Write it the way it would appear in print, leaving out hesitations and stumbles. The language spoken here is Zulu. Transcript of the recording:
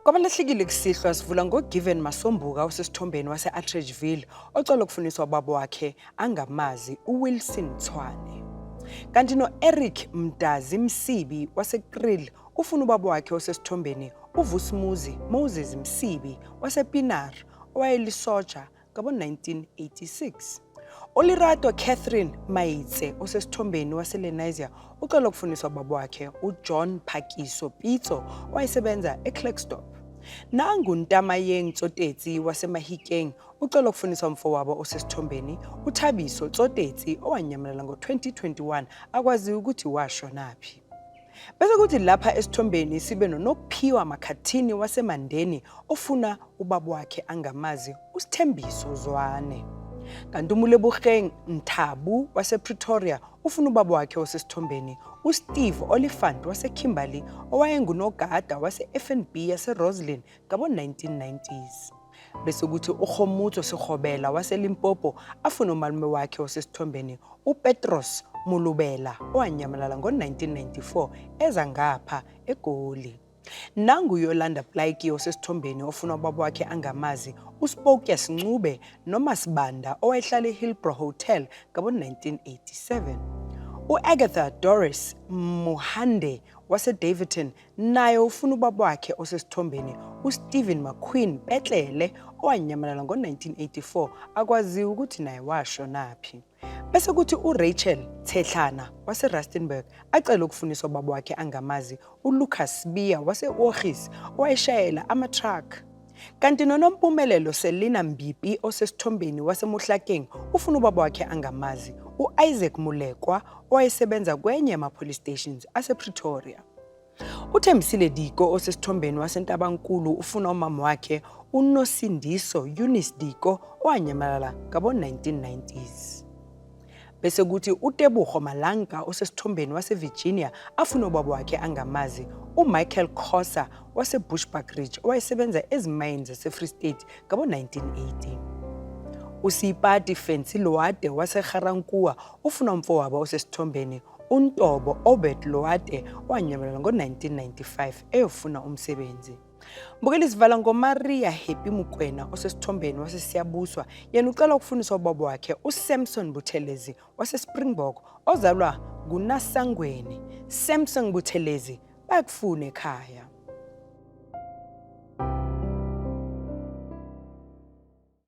Kwabalahlekile kusihlwa sivula ngoGiven Masombuka osesithombeni wase-Atteridgeville ocela ukufuniswa ubaba wakhe angamazi uWilson Tshwane. Kanti no-Eric Mdazi Msibi waseKriel ufuna ubaba wakhe osesithombeni uVusumuzi Moses Msibi wasePinar owayelisotsha ngabo-1986. Olirato Catherine Maitse osesithombeni waseLenasia ucela ukufuniswa ubaba wakhe uJohn Phakiso Pitso owayesebenza eKlerksdorp. Nangu Ntamayeng Tsotetsi waseMahikeng ucela ukufuniswa umfowabo osesithombeni uThabiso Tsotetsi owanyamalala ngo-2021 akwazi ukuthi washonaphi. Bese kuthi lapha esithombeni sibe noNokuphiwa Makhathini waseMandeni ofuna ubaba wakhe angamazi uSithembiso Zwane. Kanti uMolebogang Nthabu wasePretoria ufuna ubaba wakhe osesithombeni uSteve Oliphant waseKimberley owayengunogada wase-FNB yaseRoslyn ngabo-1990s. Bese kuthi uKgomotso Sekgobela waseLimpopo afuna umalume wakhe osesithombeni uPetros Mulubela owanyamalala ngo-1994 eza ngapha eGoli. Nangu Yolanda Plaiki osesithombeni ofuna ubaba wakhe angamazi uSpokius Ncube noMasibanda owayehlala eHillbrow Hotel ngabo-1987. U-Agatha Doris Muhande waseDavidton naye ufuna ubaba wakhe osesithombeni uStephen McQueen Betlele owanyamalala ngo-1984 akwazi ukuthi naye washonaphi. Bese kuthi uRachel Thehlana waseRustenburg acela ukufuniswa ubaba wakhe angamazi uLucas Biya wase-Orgis owayeshayela ama-truck. Kanti noNompumelelo Selina Mbipi osesithombeni waseMohlakeng ufuna ubaba wakhe angamazi uIsaac Mulekwa owayesebenza kwenye yama-police stations asePretoria. uThembisile Diko osesithombeni waseNtabankulu ufuna umama wakhe uNosindiso Eunice Diko owanyamalala ngabo-1990s. Bese kuthi uTebogo Malanka osesithombeni waseVirginia afuna ubaba wakhe angamazi uMichael Khosa waseBushbuckridge owayesebenza ezimayini zaseFree State ngabo-1980. uSipati Fancy Loade waseGarankuwa ufuna umfowabo osesithombeni uNtobo Obed Loade owanyamalala ngo-1995 eyofuna umsebenzi. Mbukeli sivala ngoMaria Happy Mukwena osesithombeni wasesiyabuswa yena ucela ukufuniswa ubaba wakhe uSamson Buthelezi waseSpringbok ozalwa nguNasangweni. Samson Buthelezi bakufuna ekhaya.